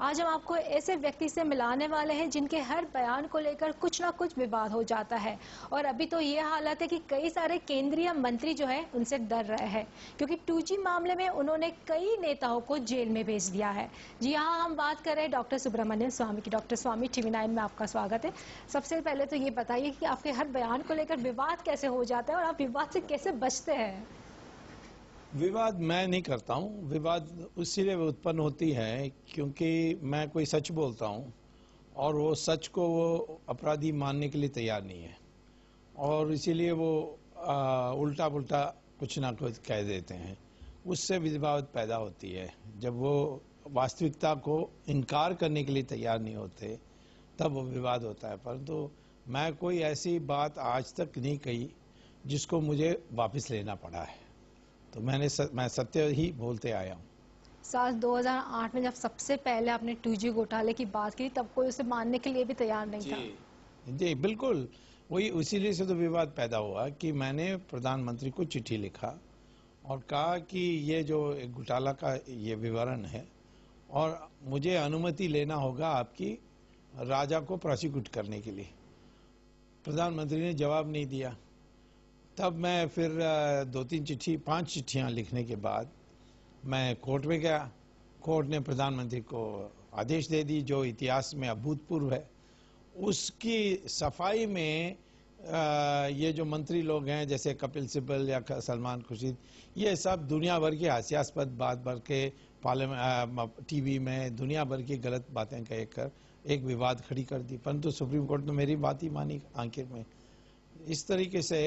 आज हम आपको ऐसे व्यक्ति से मिलाने वाले हैं जिनके हर बयान को लेकर कुछ ना कुछ विवाद हो जाता है। और अभी तो ये हालत है कि कई सारे केंद्रीय मंत्री जो है उनसे डर रहे हैं, क्योंकि 2G मामले में उन्होंने कई नेताओं को जेल में भेज दिया है। जी हाँ, हम बात कर रहे हैं डॉक्टर सुब्रमण्यम स्वामी की। डॉक्टर स्वामी, TV9 में आपका स्वागत है। सबसे पहले तो ये बताइए कि आपके हर बयान को लेकर विवाद कैसे हो जाता है और आप विवाद से कैसे बचते हैं? विवाद मैं नहीं करता हूँ। विवाद इसीलिए उत्पन्न होती है क्योंकि मैं कोई सच बोलता हूँ और वो सच को वो अपराधी मानने के लिए तैयार नहीं है, और इसीलिए वो उल्टा पुल्टा कुछ ना कुछ कह देते हैं। उससे विवाद पैदा होती है। जब वो वास्तविकता को इनकार करने के लिए तैयार नहीं होते तब वो विवाद होता है। परंतु मैं कोई ऐसी बात आज तक नहीं कही जिसको मुझे वापस लेना पड़ा है। तो मैं सत्य ही बोलते आया हूँ। साल 2008 में जब सबसे पहले आपने 2G घोटाले की बात की, तब कोई उसे मानने के लिए भी तैयार नहीं था। जी बिल्कुल, वही इसीलिए से तो विवाद पैदा हुआ कि मैंने प्रधानमंत्री को चिट्ठी लिखा और कहा कि ये जो एक घोटाला का ये विवरण है और मुझे अनुमति लेना होगा आपकी राजा को प्रोसिक्यूट करने के लिए। प्रधानमंत्री ने जवाब नहीं दिया। तब मैं फिर 5 चिट्ठियां लिखने के बाद मैं कोर्ट में गया। कोर्ट ने प्रधानमंत्री को आदेश दे दी जो इतिहास में अभूतपूर्व है। उसकी सफाई में ये जो मंत्री लोग हैं जैसे कपिल सिब्बल या सलमान खुर्शीद, ये सब दुनिया भर की हास्यास्पद बात भर के टीवी में दुनिया भर की गलत बातें कहकर एक विवाद खड़ी कर दी। परंतु सुप्रीम कोर्ट ने मेरी बात ही मानी आखिर में। इस तरीके से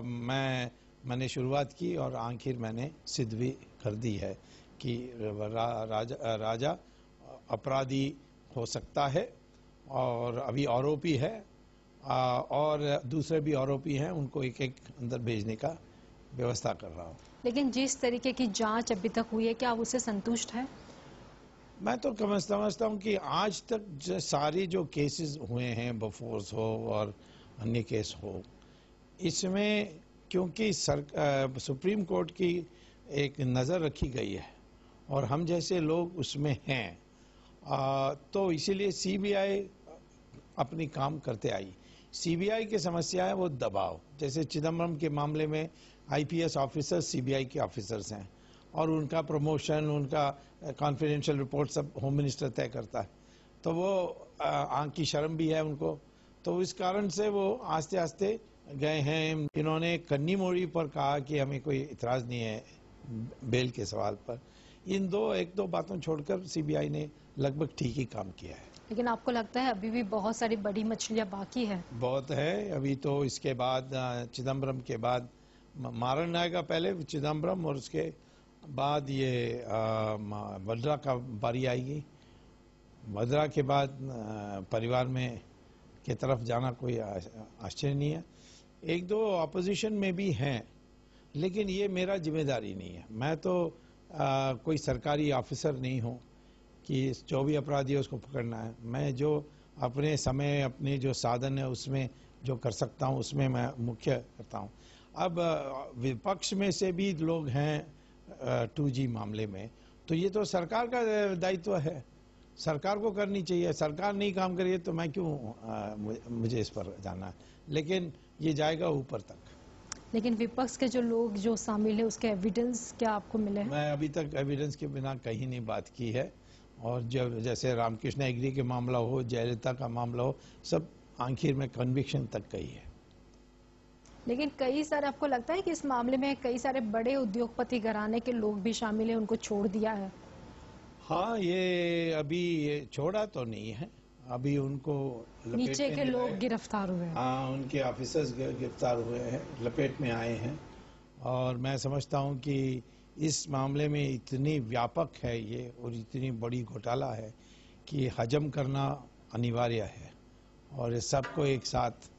मैंने शुरुआत की और आखिर मैंने सिद्ध भी कर दी है कि राजा अपराधी हो सकता है और अभी आरोपी है, और दूसरे भी आरोपी हैं, उनको एक एक अंदर भेजने का व्यवस्था कर रहा हूँ। लेकिन जिस तरीके की जांच अभी तक हुई है, क्या आप उससे संतुष्ट हैं? मैं तो समझता हूँ कि आज तक सारे जो केसेस हुए हैं, बफोर्स हो और अन्य केस हो, इसमें क्योंकि सुप्रीम कोर्ट की एक नज़र रखी गई है और हम जैसे लोग उसमें हैं, तो इसीलिए सीबीआई अपनी काम करते आई। सीबीआई की समस्या है वो दबाव। जैसे चिदम्बरम के मामले में आईपीएस ऑफिसर सीबीआई के ऑफिसर्स हैं और उनका प्रमोशन, उनका कॉन्फिडेंशियल रिपोर्ट सब होम मिनिस्टर तय करता है। तो वो आंख की शर्म भी है उनको, तो इस कारण से वो आस्ते आस्ते गए हैं। इन्होंने कन्नी मोड़ी पर कहा कि हमें कोई इतराज नहीं है बेल के सवाल पर। इन एक दो बातों छोड़कर सीबीआई ने लगभग ठीक ही काम किया है। लेकिन आपको लगता है अभी भी बहुत सारी बड़ी मछलियां बाकी है? बहुत है अभी तो। इसके बाद चिदम्बरम के बाद मारन आएगा, पहले चिदम्बरम और उसके बाद ये वड्रा का बारी आएगी। वड्रा के बाद परिवार में की तरफ जाना कोई आश्चर्य नहीं है। एक दो अपोजिशन में भी हैं, लेकिन ये मेरा जिम्मेदारी नहीं है। मैं तो कोई सरकारी ऑफिसर नहीं हूँ कि जो भी अपराधी है उसको पकड़ना है। मैं जो अपने समय, अपने जो साधन है उसमें जो कर सकता हूँ उसमें मैं मुख्य करता हूँ। अब विपक्ष में से भी लोग हैं 2G मामले में, तो ये तो सरकार का दायित्व है, सरकार को करनी चाहिए। सरकार नहीं काम करेगी तो मैं क्यों मुझे इस पर जाना है। लेकिन ये जाएगा ऊपर तक। लेकिन विपक्ष के जो लोग जो शामिल है उसके एविडेंस क्या आपको मिले हैं? मैं अभी तक एविडेंस के बिना कहीं नहीं बात की है। और जब जैसे रामकृष्ण एग्री के मामला हो, जयललिता का मामला हो, सब आखिर में कन्विक्शन तक गई है। लेकिन कई सारे, आपको लगता है कि इस मामले में कई सारे बड़े उद्योगपति घराने के लोग भी शामिल हैं, उनको छोड़ दिया है? हाँ, ये अभी छोड़ा तो नहीं है, अभी उनको नीचे के लोग गिरफ्तार हुए हैं। हाँ, उनके ऑफिसर्स गिरफ्तार हुए हैं, लपेट में आए हैं। और मैं समझता हूँ कि इस मामले में इतनी व्यापक है ये और इतनी बड़ी घोटाला है कि हजम करना अनिवार्य है। और ये सबको एक साथ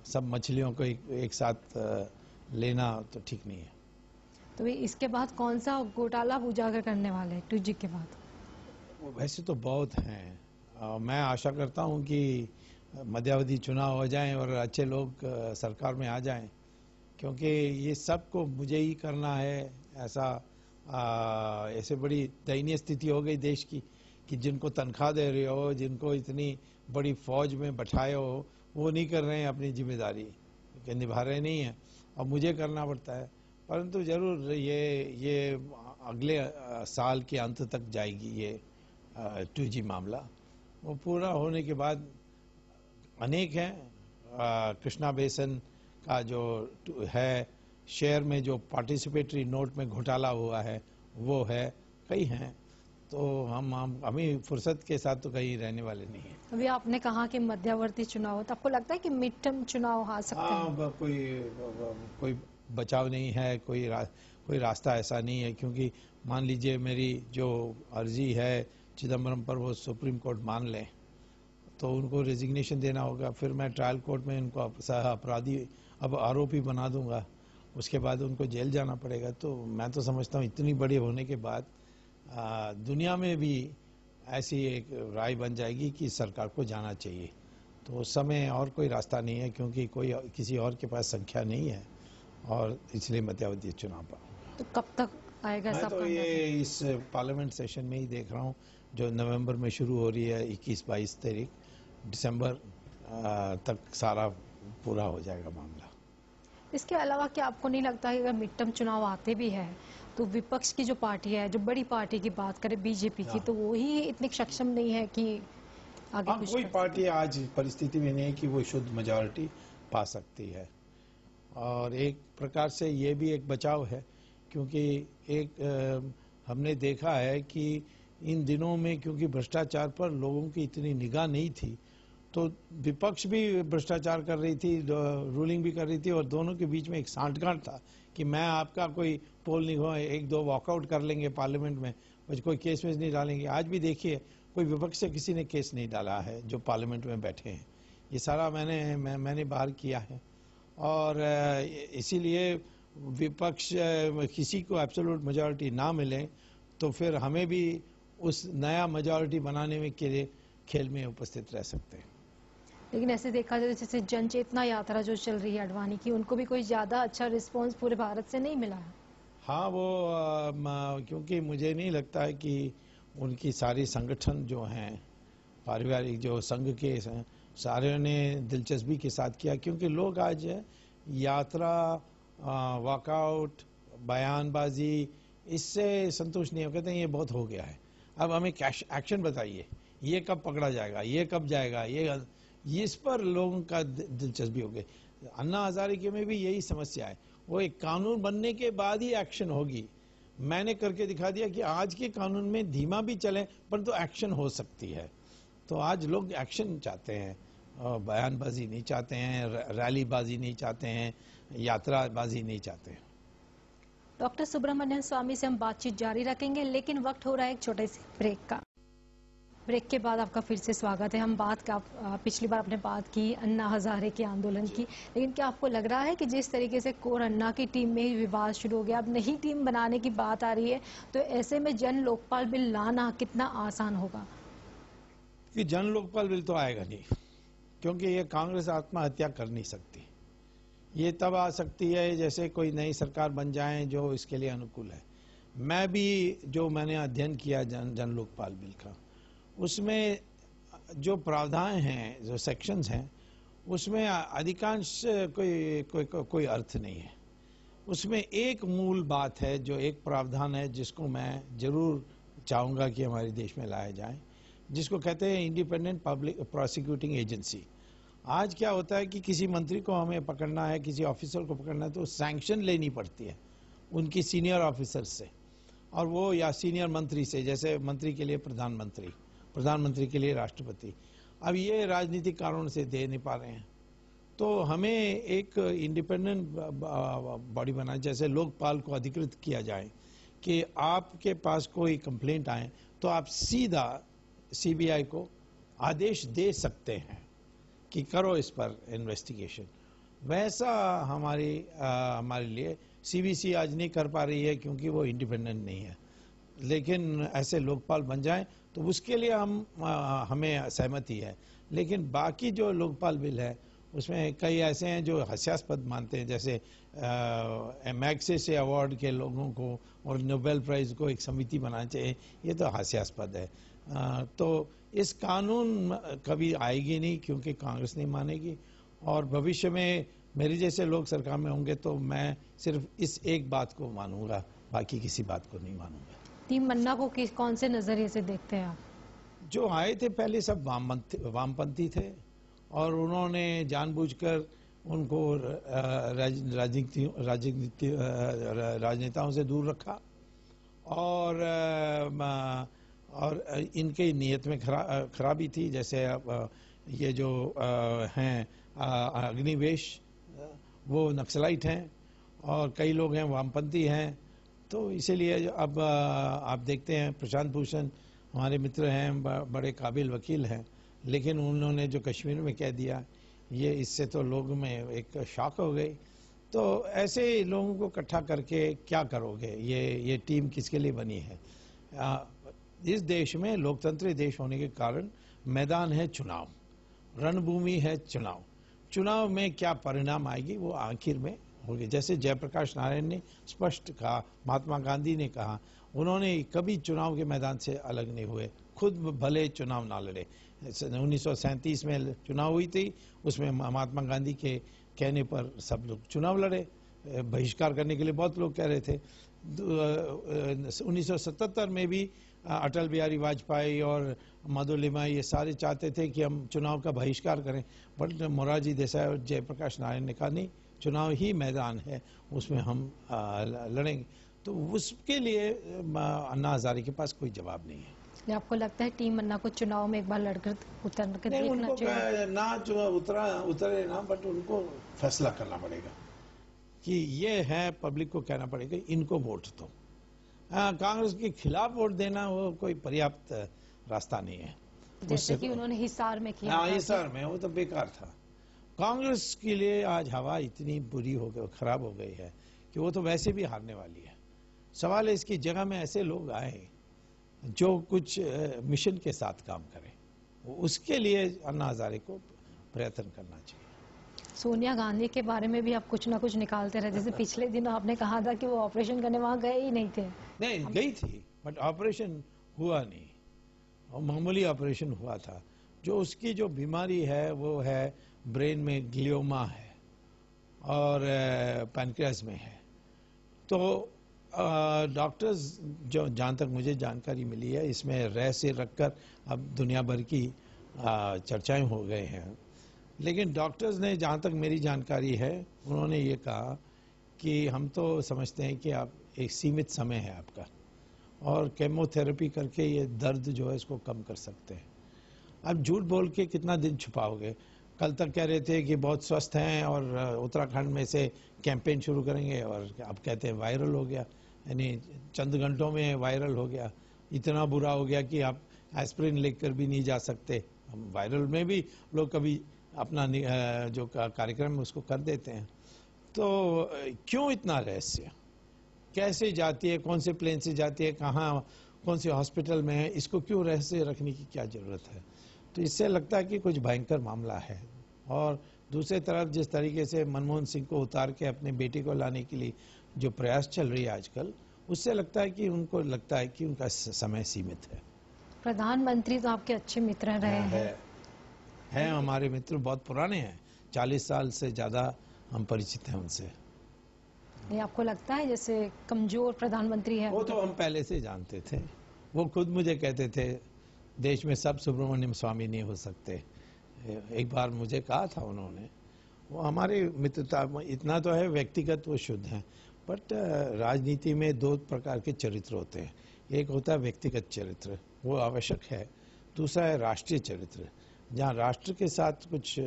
सब मछलियों को एक साथ लेना तो ठीक नहीं है। तो इसके बाद कौन सा घोटाला उजागर करने वाले हैं 2G के बाद? वैसे तो बहुत हैं। मैं आशा करता हूं कि मध्यावधि चुनाव हो जाएं और अच्छे लोग सरकार में आ जाएं, क्योंकि ये सब को मुझे ही करना है ऐसा ऐसे बड़ी दयनीय स्थिति हो गई देश की कि जिनको तनख्वाह दे रहे हो, जिनको इतनी बड़ी फौज में बैठाए हो, वो नहीं कर रहे हैं अपनी जिम्मेदारी, निभा रहे नहीं है, अब मुझे करना पड़ता है। परंतु जरूर ये अगले साल के अंत तक जाएगी ये 2G मामला। वो पूरा होने के बाद अनेक हैं, कृष्णा बेसन का जो है, शेयर में जो पार्टिसिपेटरी नोट में घोटाला हुआ है वो है, कई हैं। तो हमें फुर्सत के साथ तो कहीं रहने वाले नहीं है। अभी आपने कहा कि मध्यवर्ती चुनाव, तो आपको लगता है कि मिड टर्म चुनाव आ सकते हैं? हाँ, कोई बचाव नहीं है, कोई रास्ता ऐसा नहीं है, क्योंकि मान लीजिए मेरी जो अर्जी है चिदम्बरम पर वो सुप्रीम कोर्ट मान लें तो उनको रेजिग्नेशन देना होगा, फिर मैं ट्रायल कोर्ट में उनको अपराधी अब आरोपी बना दूंगा, उसके बाद उनको जेल जाना पड़ेगा। तो मैं तो समझता हूँ इतनी बड़ी होने के बाद दुनिया में भी ऐसी एक राय बन जाएगी कि सरकार को जाना चाहिए। तो उस समय और कोई रास्ता नहीं है, क्योंकि कोई किसी और के पास संख्या नहीं है, और इसलिए मध्यावधि चुनाव पर। तो कब तक आएगा? मैं तो ये इस पार्लियामेंट सेशन में ही देख रहा हूँ, जो नवंबर में शुरू हो रही है, 21-22 तारीख, दिसंबर तक सारा पूरा हो जाएगा मामला। इसके अलावा क्या आपको नहीं लगता कि अगर मिड टर्म चुनाव आते भी है तो विपक्ष की जो पार्टी है, जो बड़ी पार्टी की बात करें बीजेपी की, तो वो ही इतनी सक्षम नहीं है कि आगे कुछ कोई पार्टी आज परिस्थिति में नहीं है कि वो शुद्ध मेजॉरिटी पा सकती है। और एक प्रकार से ये भी एक बचाव है, क्योंकि हमने देखा है कि इन दिनों में क्योंकि भ्रष्टाचार पर लोगों की इतनी निगाह नहीं थी, तो विपक्ष भी भ्रष्टाचार कर रही थी, रूलिंग भी कर रही थी, और दोनों के बीच में एक सांठगांठ था कि मैं आपका कोई पोल नहीं हो, एक दो वॉकआउट कर लेंगे पार्लियामेंट में, बस कोई केस में नहीं डालेंगे। आज भी देखिए कोई विपक्ष से किसी ने केस नहीं डाला है जो पार्लियामेंट में बैठे हैं, ये सारा मैंने बाहर किया है। और इसीलिए विपक्ष किसी को एब्सोल्यूट मेजॉरिटी ना मिले तो फिर हमें भी उस नया मेजॉरिटी बनाने में के लिए खेल में उपस्थित रह सकते हैं। लेकिन ऐसे देखा जाए जैसे जन चेतना यात्रा जो चल रही है अडवाणी की, उनको भी कोई ज्यादा अच्छा रिस्पांस पूरे भारत से नहीं मिला है। हाँ, वो क्योंकि मुझे नहीं लगता है कि उनकी सारी संगठन जो हैं, पारिवारिक जो संघ के सारे ने दिलचस्पी के साथ किया, क्योंकि लोग आज यात्रा, वॉकआउट, बयानबाजी, इससे संतुष्ट नहीं हो, कहते हैं ये बहुत हो गया है, अब हमें एक्शन बताइए, ये कब पकड़ा जाएगा, ये कब जाएगा, ये इस पर लोगों का दिलचस्पी हो गई। अन्ना हजारे में भी यही समस्या है, वो एक कानून बनने के बाद ही एक्शन होगी। मैंने करके दिखा दिया कि आज के कानून में धीमा भी चले परंतु तो एक्शन हो सकती है। तो आज लोग एक्शन चाहते हैं, बयानबाजी नहीं चाहते हैं, रैलीबाजी नहीं चाहते हैं, यात्राबाजी नहीं चाहते हैं। डॉक्टर सुब्रमण्यम स्वामी से हम बातचीत जारी रखेंगे, लेकिन वक्त हो रहा है एक छोटे से ब्रेक का। ब्रेक के बाद आपका फिर से स्वागत है। हम पिछली बार आपने बात की अन्ना हजारे के आंदोलन की, लेकिन क्या आपको लग रहा है कि जिस तरीके से कोर अन्ना की टीम में ही विवाद शुरू हो गया, अब नई टीम बनाने की बात आ रही है, तो ऐसे में जन लोकपाल बिल लाना कितना आसान होगा? कि जन लोकपाल बिल तो आएगा नहीं, क्योंकि ये कांग्रेस आत्महत्या कर नहीं सकती। ये तब आ सकती है जैसे कोई नई सरकार बन जाए जो इसके लिए अनुकूल है। मैंने अध्ययन किया जन लोकपाल बिल का, उसमें जो प्रावधान हैं, जो सेक्शंस हैं, उसमें अधिकांश कोई अर्थ नहीं है। उसमें एक मूल बात है, जो एक प्रावधान है जिसको मैं जरूर चाहूँगा कि हमारे देश में लाया जाए, जिसको कहते हैं इंडिपेंडेंट पब्लिक प्रोसिक्यूटिंग एजेंसी। आज क्या होता है कि किसी मंत्री को हमें पकड़ना है, किसी ऑफिसर को पकड़ना है, तो सैंक्शन लेनी पड़ती है उनकी सीनियर ऑफिसर से, और वो या सीनियर मंत्री से, जैसे मंत्री के लिए प्रधानमंत्री, प्रधानमंत्री के लिए राष्ट्रपति। अब ये राजनीतिक कारणों से दे नहीं पा रहे हैं, तो हमें एक इंडिपेंडेंट बॉडी बनाए, जैसे लोकपाल को अधिकृत किया जाए कि आपके पास कोई कंप्लेंट आए तो आप सीधा सीबीआई को आदेश दे सकते हैं कि करो इस पर इन्वेस्टिगेशन। वैसा हमारे लिए सीबीसी आज नहीं कर पा रही है, क्योंकि वो इंडिपेंडेंट नहीं है। लेकिन ऐसे लोकपाल बन जाएं तो उसके लिए हमें सहमति है। लेकिन बाकी जो लोकपाल बिल है उसमें कई ऐसे हैं जो हास्यास्पद मानते हैं, जैसे मैग्सेसे अवार्ड के लोगों को और नोबेल प्राइज को एक समिति बनाना चाहिए, ये तो हास्यास्पद है। तो इस कानून कभी आएगी नहीं क्योंकि कांग्रेस नहीं मानेगी, और भविष्य में मेरे जैसे लोग सरकार में होंगे तो मैं सिर्फ इस एक बात को मानूंगा, बाकी किसी बात को नहीं मानूंगा। टीम मन्ना को कौन से नजरिए से देखते हैं आप? जो आए थे पहले सब वामपंथी थे, और उन्होंने जानबूझकर उनको राजनेताओं से दूर रखा, और इनके नीयत में खराबी थी। जैसे ये जो हैं अग्निवेश, वो नक्सलाइट हैं, और कई लोग हैं वामपंथी हैं। तो इसीलिए अब आप देखते हैं प्रशांत भूषण हमारे मित्र हैं, बड़े काबिल वकील हैं, लेकिन उन्होंने जो कश्मीर में कह दिया, ये इससे तो लोगों में एक शॉक हो गई। तो ऐसे लोगों को इकट्ठा करके क्या करोगे? ये टीम किसके लिए बनी है? इस देश में लोकतंत्री देश होने के कारण मैदान है चुनाव, रणभूमि है चुनाव। चुनाव में क्या परिणाम आएगी वो आखिर में होगी। जैसे जयप्रकाश नारायण ने स्पष्ट कहा, महात्मा गांधी ने कहा, उन्होंने कभी चुनाव के मैदान से अलग नहीं हुए, खुद भले चुनाव ना लड़े। 1937 में चुनाव हुई थी, उसमें महात्मा गांधी के कहने पर सब लोग चुनाव लड़े, बहिष्कार करने के लिए बहुत लोग कह रहे थे। 1977 में भी अटल बिहारी वाजपेयी और मधुलिमा ये सारे चाहते थे कि हम चुनाव का बहिष्कार करें, बट मोरारजी देसाई और जयप्रकाश नारायण ने कहा नहीं, चुनाव ही मैदान है, उसमें हम लड़ेंगे। तो उसके लिए अन्ना हजारे के पास कोई जवाब नहीं है। आपको लगता है टीम मन्ना को चुनाव में एक बार लड़कर उतर कर देखना चाहिए? ना जो उतरे ना, बट उनको फैसला करना पड़ेगा कि ये है, पब्लिक को कहना पड़ेगा इनको वोट दो। कांग्रेस के खिलाफ वोट देना वो कोई पर्याप्त रास्ता नहीं है। जैसे कि उन्होंने हिसार में किया। हाँ, हिसार में वो तो बेकार था। कांग्रेस के लिए आज हवा इतनी बुरी हो गई, खराब हो गई है कि वो तो वैसे भी हारने वाली है। सवाल है इसकी जगह में ऐसे लोग आए जो कुछ मिशन के साथ काम करें, उसके लिए अन्ना हजारे को प्रयत्न करना चाहिए। सोनिया गांधी के बारे में भी आप कुछ ना कुछ निकालते रहे, जैसे पिछले दिन आपने कहा था कि वो ऑपरेशन करने वहां गए ही नहीं थे। नहीं, गई थी, बट ऑपरेशन हुआ नहीं, और मामूली ऑपरेशन हुआ था। जो उसकी जो बीमारी है वो है ब्रेन में ग्लियोमा है और पैनक्रियास में है। तो डॉक्टर्स, जो जहाँ तक मुझे जानकारी मिली है, इसमें रहस्य रखकर अब दुनिया भर की चर्चाएं हो गए हैं। लेकिन डॉक्टर्स ने, जहाँ तक मेरी जानकारी है, उन्होंने ये कहा कि हम तो समझते हैं कि आप एक सीमित समय है आपका, और केमोथेरेपी करके ये दर्द जो है इसको कम कर सकते हैं। अब झूठ बोल के कितना दिन छुपाओगे? कल तक कह रहे थे कि बहुत स्वस्थ हैं और उत्तराखंड में से कैंपेन शुरू करेंगे, और अब कहते हैं वायरल हो गया, यानी चंद घंटों में वायरल हो गया। इतना बुरा हो गया कि आप एस्प्रिन लेकर भी नहीं जा सकते। वायरल में भी लोग कभी अपना जो कार्यक्रम है उसको कर देते हैं। तो क्यों इतना रहस्य? कैसे जाती है, कौन से प्लेन से जाती है, कहाँ, कौन से हॉस्पिटल में है, इसको क्यों रहस्य रखने की क्या जरूरत है? तो इससे लगता है कि कुछ भयंकर मामला है। और दूसरी तरफ जिस तरीके से मनमोहन सिंह को उतार के अपने बेटे को लाने के लिए जो प्रयास चल रही है आजकल, उससे लगता है कि उनको लगता है कि उनका समय सीमित है। प्रधानमंत्री तो आपके अच्छे मित्र रहे हैं। हमारे मित्र बहुत पुराने हैं, 40 साल से ज्यादा हम परिचित हैं उनसे। ये आपको लगता है जैसे कमजोर प्रधानमंत्री है? वो तो हम पहले से जानते थे। वो खुद मुझे कहते थे देश में सब सुब्रमण्यम स्वामी नहीं हो सकते। एक बार मुझे कहा था उन्होंने। वो हमारे मित्रता, इतना तो है व्यक्तिगत वो शुद्ध हैं, बट राजनीति में दो प्रकार के चरित्र होते हैं। एक होता है व्यक्तिगत चरित्र, वो आवश्यक है। दूसरा है राष्ट्रीय चरित्र, जहाँ राष्ट्र के साथ कुछ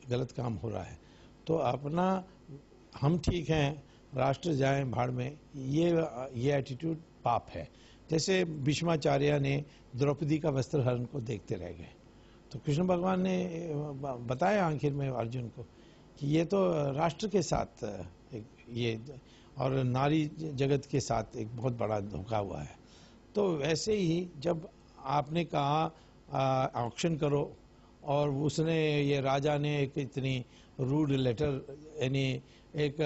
गलत काम हो रहा है तो अपना हम ठीक हैं, राष्ट्र जाए भाड़ में, ये एटीट्यूड पाप है। जैसे भीष्माचार्य ने द्रौपदी का वस्त्रहरण को देखते रह गए, तो कृष्ण भगवान ने बताया आखिर में अर्जुन को कि ये तो राष्ट्र के साथ ये और नारी जगत के साथ एक बहुत बड़ा धोखा हुआ है। तो वैसे ही जब आपने कहा ऑक्शन करो और उसने, ये राजा ने एक इतनी रूड लेटर, यानी एक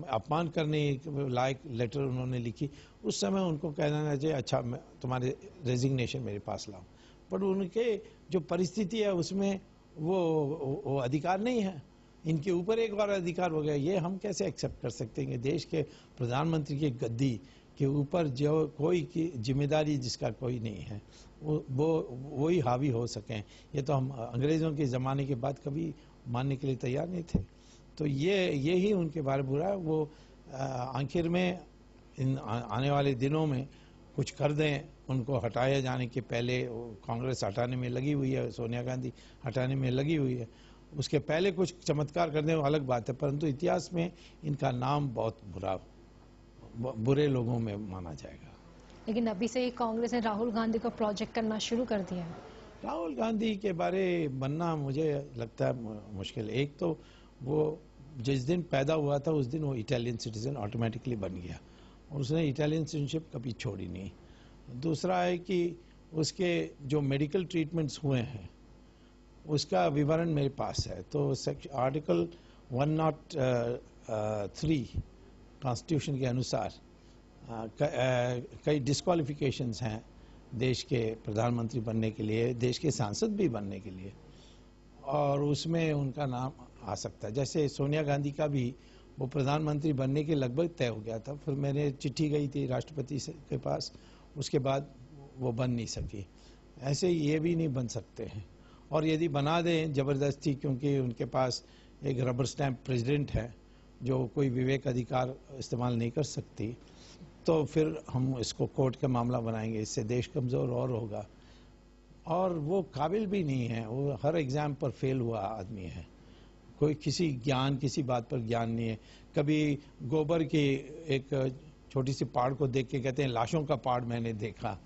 अपमान करने लायक लेटर उन्होंने लिखी, उस समय उनको कहना चाहिए अच्छा मैं तुम्हारे रेजिग्नेशन मेरे पास लाओ, पर उनके जो परिस्थिति है उसमें वो अधिकार नहीं है। इनके ऊपर एक बार अधिकार हो गया, ये हम कैसे एक्सेप्ट कर सकते हैं कि देश के प्रधानमंत्री की गद्दी के ऊपर जो कोई की जिम्मेदारी जिसका कोई नहीं है वो ही हावी हो सकें। ये तो हम अंग्रेज़ों के ज़माने के बाद कभी मानने के लिए तैयार नहीं थे। तो ये ही उनके बारे में बुरा है। वो आखिर में इन आने वाले दिनों में कुछ कर दें, उनको हटाया जाने के पहले। कांग्रेस हटाने में लगी हुई है, सोनिया गांधी हटाने में लगी हुई है, उसके पहले कुछ चमत्कार कर दें वो अलग बात है, परंतु इतिहास में इनका नाम बहुत बुरे लोगों में माना जाएगा। लेकिन अभी से ही कांग्रेस ने राहुल गांधी को प्रोजेक्ट करना शुरू कर दिया है। राहुल गांधी के बारे बनना मुझे लगता है मुश्किल। एक तो वो जिस दिन पैदा हुआ था उस दिन वो इटालियन सिटीजन ऑटोमेटिकली बन गया और उसने इटालियन सिटीजनशिप कभी छोड़ी नहीं। दूसरा है कि उसके जो मेडिकल ट्रीटमेंट्स हुए हैं उसका विवरण मेरे पास है। तो आर्टिकल 103 कॉन्स्टिट्यूशन के अनुसार कई डिस्क्वालिफिकेशंस हैं देश के प्रधानमंत्री बनने के लिए, देश के सांसद भी बनने के लिए, और उसमें उनका नाम आ सकता है। जैसे सोनिया गांधी का भी वो प्रधानमंत्री बनने के लगभग तय हो गया था, फिर मैंने चिट्ठी गई थी राष्ट्रपति के पास, उसके बाद वो बन नहीं सकी। ऐसे ये भी नहीं बन सकते हैं, और यदि बना दें ज़बरदस्ती, क्योंकि उनके पास एक रबर स्टैम्प प्रेसिडेंट है जो कोई विवेक अधिकार इस्तेमाल नहीं कर सकती, तो फिर हम इसको कोर्ट का मामला बनाएंगे, इससे देश कमज़ोर और होगा। और वो काबिल भी नहीं है, वो हर एग्ज़ाम पर फेल हुआ आदमी है, कोई किसी बात पर ज्ञान नहीं है। कभी गोबर की एक छोटी सी पहाड़ को देख के कहते हैं लाशों का पहाड़ मैंने देखा।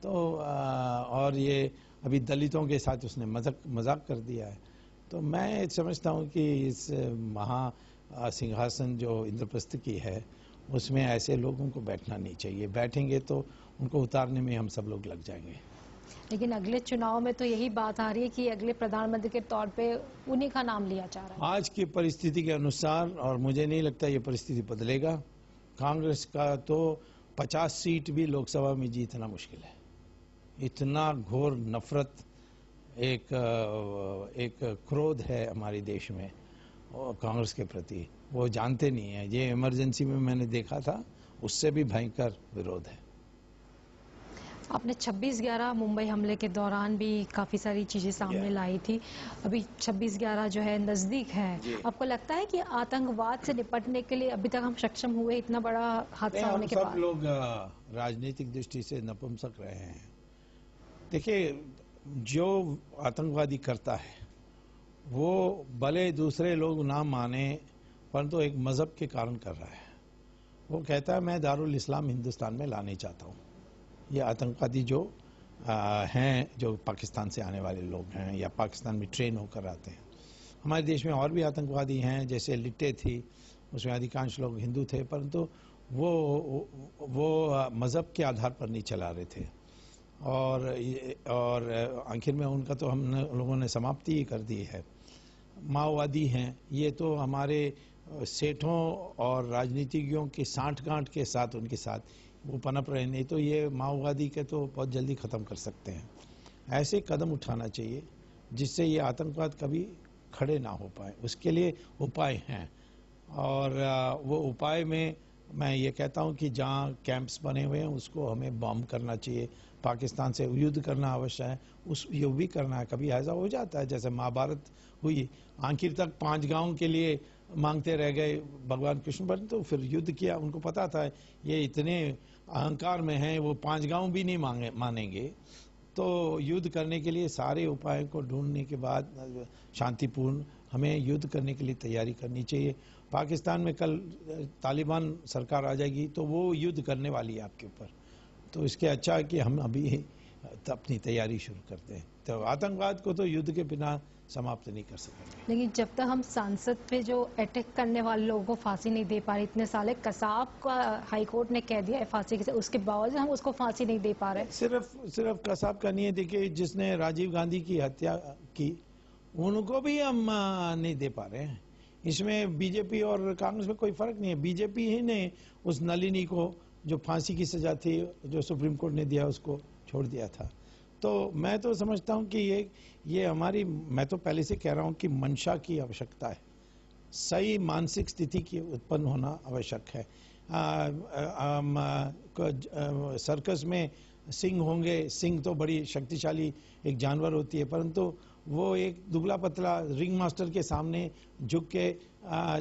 तो और ये अभी दलितों के साथ उसने मजाक कर दिया है। तो मैं समझता हूँ कि इस महा सिंहासन जो इंद्रप्रस्थ की है उसमें ऐसे लोगों को बैठना नहीं चाहिए। बैठेंगे तो उनको उतारने में हम सब लोग लग जाएंगे। लेकिन अगले चुनाव में तो यही बात आ रही है कि अगले प्रधानमंत्री के तौर पे उन्हीं का नाम लिया जा रहा है आज की परिस्थिति के अनुसार, और मुझे नहीं लगता ये परिस्थिति बदलेगा। कांग्रेस का तो 50 सीट भी लोकसभा में जीतना मुश्किल है। इतना घोर नफरत, एक क्रोध है हमारे देश में और कांग्रेस के प्रति, वो जानते नहीं है। ये इमरजेंसी में मैंने देखा था, उससे भी भयंकर विरोध है। आपने 26/11 मुंबई हमले के दौरान भी काफ़ी सारी चीज़ें सामने लाई थी। अभी 26/11 जो है नज़दीक है, आपको लगता है कि आतंकवाद से निपटने के लिए अभी तक हम सक्षम हुए इतना बड़ा हादसा होने के बाद? सब लोग राजनीतिक दृष्टि से नपुंसक रहे हैं। देखिए, जो आतंकवादी करता है वो भले दूसरे लोग ना माने, परंतु एक मजहब के कारण कर रहा है। वो कहता है मैं दारुल इस्लाम हिंदुस्तान में लाने चाहता हूँ। ये आतंकवादी जो हैं, जो पाकिस्तान से आने वाले लोग हैं या पाकिस्तान में ट्रेन होकर आते हैं। हमारे देश में और भी आतंकवादी हैं, जैसे लिट्टे थी, उसमें अधिकांश लोग हिंदू थे, परंतु वो मज़हब के आधार पर नहीं चला रहे थे। और आखिर में उनका तो हम लोगों ने समाप्ति ही कर दी है। माओवादी हैं, ये तो हमारे सेठों और राजनीतिज्ञों की सांठ-गांठ के साथ उनके साथ वो पनप रहे, नहीं तो ये माओवादी के तो बहुत जल्दी ख़त्म कर सकते हैं। ऐसे कदम उठाना चाहिए जिससे ये आतंकवाद कभी खड़े ना हो पाए। उसके लिए उपाय हैं, और वो उपाय में मैं ये कहता हूँ कि जहाँ कैंप्स बने हुए हैं उसको हमें बॉम्ब करना चाहिए। पाकिस्तान से युद्ध करना आवश्यक है, उस युद्ध भी करना है। कभी ऐसा हो जाता है जैसे महाभारत हुई, आखिर तक 5 गांव के लिए मांगते रह गए भगवान कृष्ण, पर तो फिर युद्ध किया। उनको पता था ये इतने अहंकार में हैं, वो 5 गांव भी नहीं मानेंगे। तो युद्ध करने के लिए सारे उपायों को ढूंढने के बाद शांतिपूर्ण हमें युद्ध करने के लिए तैयारी करनी चाहिए। पाकिस्तान में कल तालिबान सरकार आ जाएगी तो वो युद्ध करने वाली है आपके ऊपर, तो इसके अच्छा है कि हम अभी अपनी तैयारी शुरू करते हैं। तो आतंकवाद को तो युद्ध के बिना समाप्त नहीं कर सकेंगे। लेकिन जब तक हम सांसद पे जो अटैक करने वाले लोगों को फांसी नहीं दे पा रहे, इतने साले कसाब का हाईकोर्ट ने कह दिया है फांसी के, उसके बावजूद हम उसको फांसी नहीं दे पा रहे। सिर्फ कसाब का नहीं है। देखिए, जिसने राजीव गांधी की हत्या की उनको भी हम नहीं दे पा रहे हैं। इसमें बीजेपी और कांग्रेस में कोई फर्क नहीं है। बीजेपी ही ने उस नलिनी को, जो फांसी की सजा थी जो सुप्रीम कोर्ट ने दिया, उसको छोड़ दिया था। तो मैं तो समझता हूं कि ये हमारी, मैं तो पहले से कह रहा हूं कि मंशा की आवश्यकता है, सही मानसिक स्थिति की उत्पन्न होना आवश्यक है। सर्कस में सिंह होंगे, सिंह तो बड़ी शक्तिशाली एक जानवर होती है, परंतु वो एक दुबला पतला रिंग मास्टर के सामने झुक के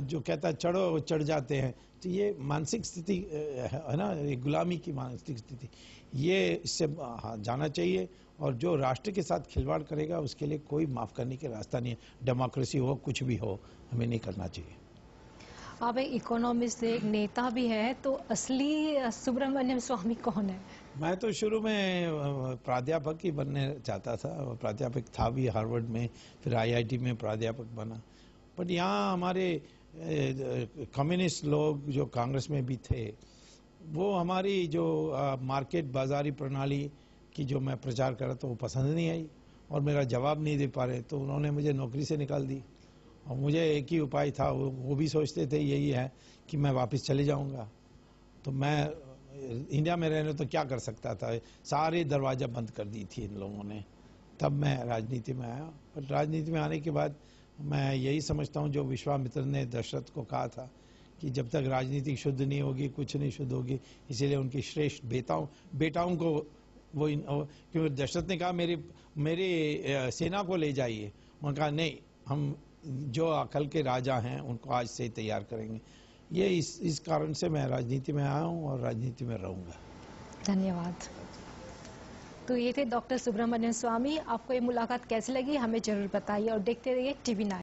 जो कहता है चढ़ो, वो चढ़ जाते हैं। तो ये मानसिक स्थिति है ना, एक गुलामी की मानसिक स्थिति, ये इससे जाना चाहिए। और जो राष्ट्र के साथ खिलवाड़ करेगा उसके लिए कोई माफ करने का रास्ता नहीं है। डेमोक्रेसी हो, कुछ भी हो, हमें नहीं करना चाहिए। आप एक इकोनॉमिस्ट, एक नेता भी है, तो असली सुब्रमण्यम स्वामी कौन है? मैं तो शुरू में प्राध्यापक ही बनने चाहता था, प्राध्यापक था भी हार्वर्ड में, फिर आईआईटी में प्राध्यापक बना। बट यहाँ हमारे कम्युनिस्ट लोग जो कांग्रेस में भी थे, वो हमारी जो मार्केट बाजारी प्रणाली की जो मैं प्रचार कर रहा था वो पसंद नहीं आई और मेरा जवाब नहीं दे पा रहे, तो उन्होंने मुझे नौकरी से निकाल दी। और मुझे एक ही उपाय था, वो भी सोचते थे यही है कि मैं वापस चले जाऊंगा। तो मैं इंडिया में रहने तो क्या कर सकता था, सारे दरवाजा बंद कर दी थी इन लोगों ने। तब मैं राजनीति में आया। पर राजनीति में आने के बाद मैं यही समझता हूँ जो विश्वामित्र ने दशरथ को कहा था कि जब तक राजनीति शुद्ध नहीं होगी कुछ नहीं शुद्ध होगी। इसीलिए उनकी श्रेष्ठ बेटाओं को वो क्योंकि दशरथ ने कहा मेरी सेना को ले जाइए, उन्होंने कहा नहीं, हम जो अकल के राजा हैं उनको आज से ही तैयार करेंगे। ये इस कारण से मैं राजनीति में आया हूँ और राजनीति में रहूंगा। धन्यवाद। तो ये थे डॉक्टर सुब्रमण्यम स्वामी। आपको ये मुलाकात कैसी लगी हमें जरूर बताइए और देखते रहिए TV9।